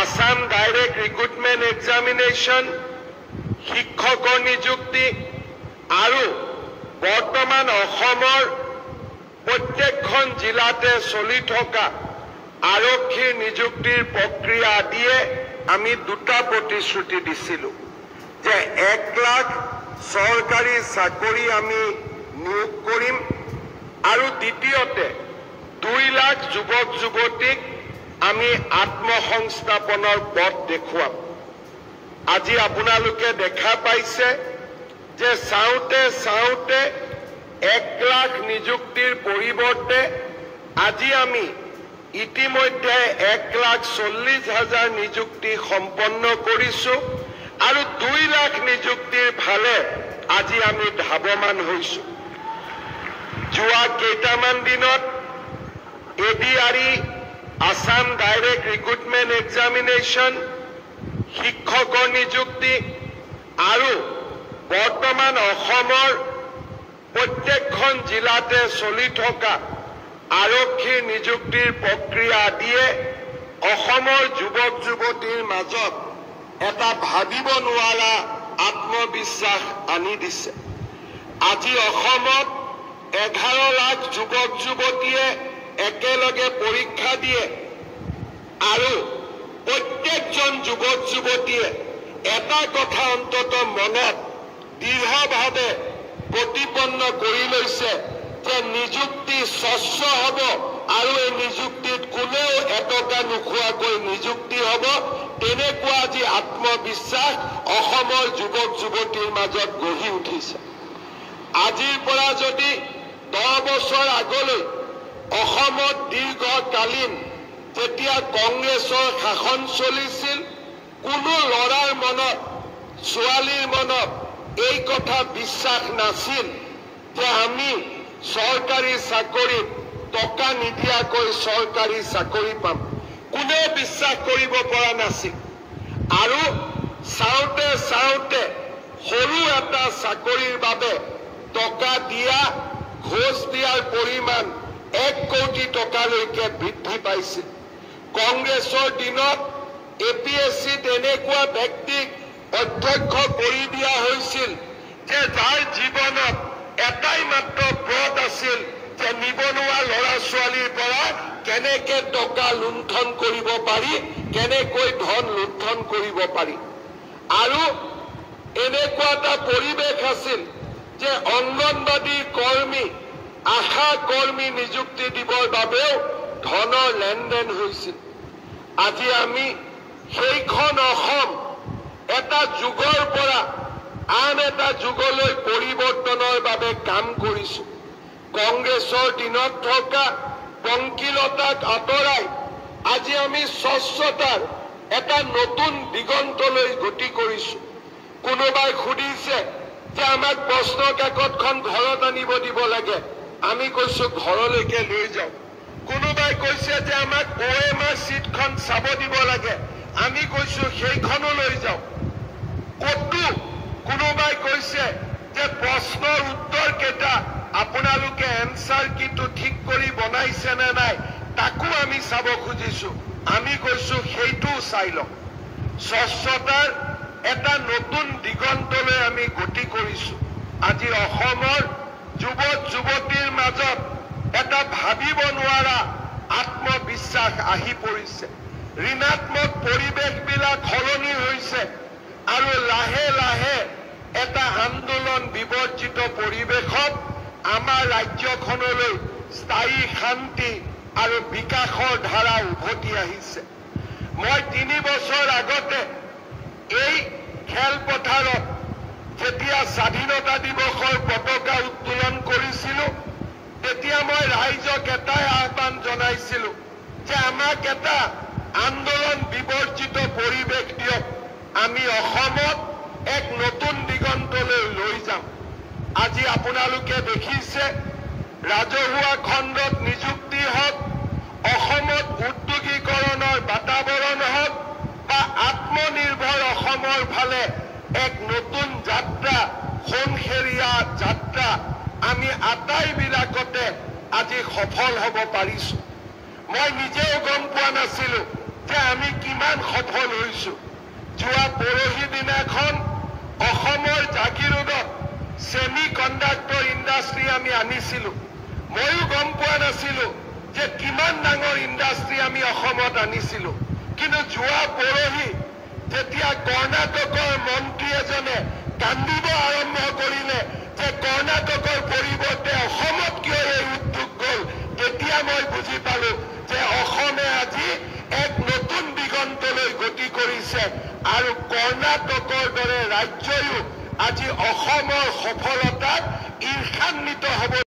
Assam direct recruitment examination, শিক্ষকৰ নিযুক্তি আৰু বৰ্তমান অসমৰ প্ৰত্যেকখন জিলাতে চলি থকা আৰক্ষীৰ নিযুক্তিৰ প্ৰক্ৰিয়া আদিয়ে আমি দুটা প্ৰতিশ্ৰুতি দিছিলোঁ যে 1 লাখ চৰকাৰী চাকৰি আমি নিয়োগ কৰিম আৰু দ্বিতীয়তে 2 লাখ যুৱক যুৱতীক আমি আত্মসংস্থাপনৰ পথ দেখুৱাম। আজি আপোনালোকে দেখা পাইছে যে চাওঁতে চাওঁতে 1 লাখ নিযুক্তিৰ পৰিৱৰ্তে আজি আমি ইতিমধ্যে 1,40,000 নিযুক্তি সম্পন্ন কৰিছোঁ আৰু 2 লাখ নিযুক্তিৰ ফালে আজি আমি ধাৱমান হৈছোঁ। যোৱা কেইটামান দিনত ADRE Assam direct recruitment examination, শিক্ষকৰ নিযুক্তি আৰু বৰ্তমান অসমৰ প্ৰত্যেকখন জিলাতে চলি থকা আৰক্ষীৰ নিযুক্তিৰ প্ৰক্ৰিয়া আদিয়ে অসমৰ যুৱক যুৱতীৰ মাজত এটা ভাবিব নোৱাৰা আত্মবিশ্বাস আনি দিছে। আজি অসমত 11 লাখ যুৱক যুৱতীয়ে একেলগে পৰীক্ষা দিয়ে আৰু প্ৰত্যেকজন যুৱক যুৱতীয়ে এটা কথা অন্তত মনত দৃঢ়ভাৱে প্ৰতিপন্ন কৰি লৈছে যে নিযুক্তি স্বচ্ছ হ'ব আৰু এই নিযুক্তিত কোনেও এটকা নোখোৱাকৈ নিযুক্তি হ'ব। তেনেকুৱা আজি আত্মবিশ্বাস অসমৰ যুৱক যুৱতীৰ মাজত গঢ়ি উঠিছে। আজিৰ পৰা যদি 10 বছৰ আগলৈ অসমত দীৰ্ঘকালীন যেতিয়া কংগ্ৰেছৰ শাসন চলিছিল, কোনো ল'ৰাৰ মনত ছোৱালীৰ মনত এই কথা বিশ্বাস নাছিল যে আমি চৰকাৰী চাকৰিত টকা নিদিয়াকৈ চৰকাৰী চাকৰি পাম। কোনেও বিশ্বাস কৰিব পৰা নাছিল আৰু চাওঁতে চাওঁতে সৰু এটা চাকৰিৰ বাবে টকা দিয়া, ঘোষ দিয়াৰ পৰিমাণ 1 কোটি টকালৈকে বৃদ্ধি পাইছিল। কংগ্ৰেছৰ দিনত APSCত এনেকুৱা ব্যক্তিক অধ্যক্ষ কৰি দিয়া হৈছিল যে যাৰ জীৱনত এটাই মাত্ৰ ব্ৰত আছিল যে নিবনুৱা ল'ৰা ছোৱালীৰ পৰা কেনেকৈ টকা লুণ্ঠন কৰিব পাৰি, কেনেকৈ ধন লুণ্ঠন কৰিব পাৰি। আৰু এনেকুৱা এটা পৰিৱেশ আছিল যে অংগনবাদী কৰ্মী, আশা কৰ্মী নিযুক্তি দিবৰ বাবেও ধনৰ লেনদেন হৈছিল। আজি আমি সেইখন অসম এটা যুগৰ পৰা আন এটা যুগলৈ পৰিৱৰ্তনৰ বাবে কাম কৰিছোঁ। কংগ্ৰেছৰ দিনত থকা পংকিলতাক আঁতৰাই আজি আমি স্বচ্ছতাৰ এটা নতুন দিগন্তলৈ গতি কৰিছোঁ। কোনোবাই সুধিছে যে আমাক প্ৰশ্ন কাকতখন ঘৰত আনিব দিব লাগে, আমি কৈছোঁ ঘৰলৈকে লৈ যাওঁ। কোনোবাই কৈছে যে আমাক OMR চিটখন চাব দিব লাগে, আমি কৈছোঁ সেইখনো লৈ যাওঁ। ক'তো কোনোবাই কৈছে যে প্ৰশ্নৰ উত্তৰ কেইটা আপোনালোকে এনচাৰ কিটো ঠিক কৰি বনাইছে নে নাই তাকো আমি চাব খুজিছোঁ, আমি কৈছোঁ সেইটোও চাই লওক। স্বচ্ছতাৰ এটা নতুন দিগন্তলৈ আমি গতি কৰিছোঁ। আজি অসমৰ যুৱক যুৱতীৰ মাজত এটা ভাবিব নোৱাৰা আত্মবিশ্বাস আহি পৰিছে। ঋণাত্মক পৰিৱেশবিলাক সলনি হৈছে আৰু লাহে লাহে এটা আন্দোলন বিবৰ্জিত পৰিৱেশত আমাৰ ৰাজ্যখনলৈ স্থায়ী শান্তি আৰু বিকাশৰ ধাৰা উভতি আহিছে। মই 3 বছৰ আগতে এই খেলপথাৰত যেতিয়া স্বাধীনতা দিৱসৰ পতাকা উত্তোলন কৰিছিলোঁ, তেতিয়া মই ৰাইজক এটাই আহ্বান জনাইছিলোঁ যে আমাক এটা আন্দোলন বিবৰ্জিত পৰিৱেশ দিয়ক, আমি অসমত এক নতুন দিগন্তলৈ লৈ যাম। আজি আপোনালোকে দেখিছে ৰাজহুৱা খণ্ডত নিযুক্তি হওক, অসমত উদ্যোগীকৰণৰ বাতাবৰণ হওক বা আত্মনিৰ্ভৰ অসমৰ ফালে এক নতুন যাত্ৰা, সোণসেৰীয়া যাত্ৰা আমি আটাইবিলাকতে আজি সফল হ'ব পাৰিছোঁ। মই নিজেও গম পোৱা নাছিলোঁ যে আমি কিমান কিমান সফল হৈছো। যোৱা পৰহি দিনাখন অসমৰ জাগিৰোডত ছেমি কণ্ডাক্টৰ ইণ্ডাষ্ট্ৰী আমি আনিছিলো। ময়ো গম পোৱা নাছিলো যে কিমান ডাঙৰ ইণ্ডাষ্ট্ৰী আমি অসমত আনিছিলো। কিন্তু যোৱা পৰহি যেতিয়া কৰ্ণাটকৰ মন্ত্ৰী এজনে কান্দিব আৰম্ভ কৰিলে যে কৰ্ণাটকৰ পৰিৱৰ্তে অসমত কিয় এই উদ্যোগ গ'ল, তেতিয়া মই বুজি পালো যে অসমে আজি এক নতুন দিগন্তলৈ গতি কৰিছে আৰু কৰ্ণাটকৰ দৰে ৰাজ্যয়ো আজি অসমৰ সফলতাত ঈৰ্ষান্বিত হ'ব।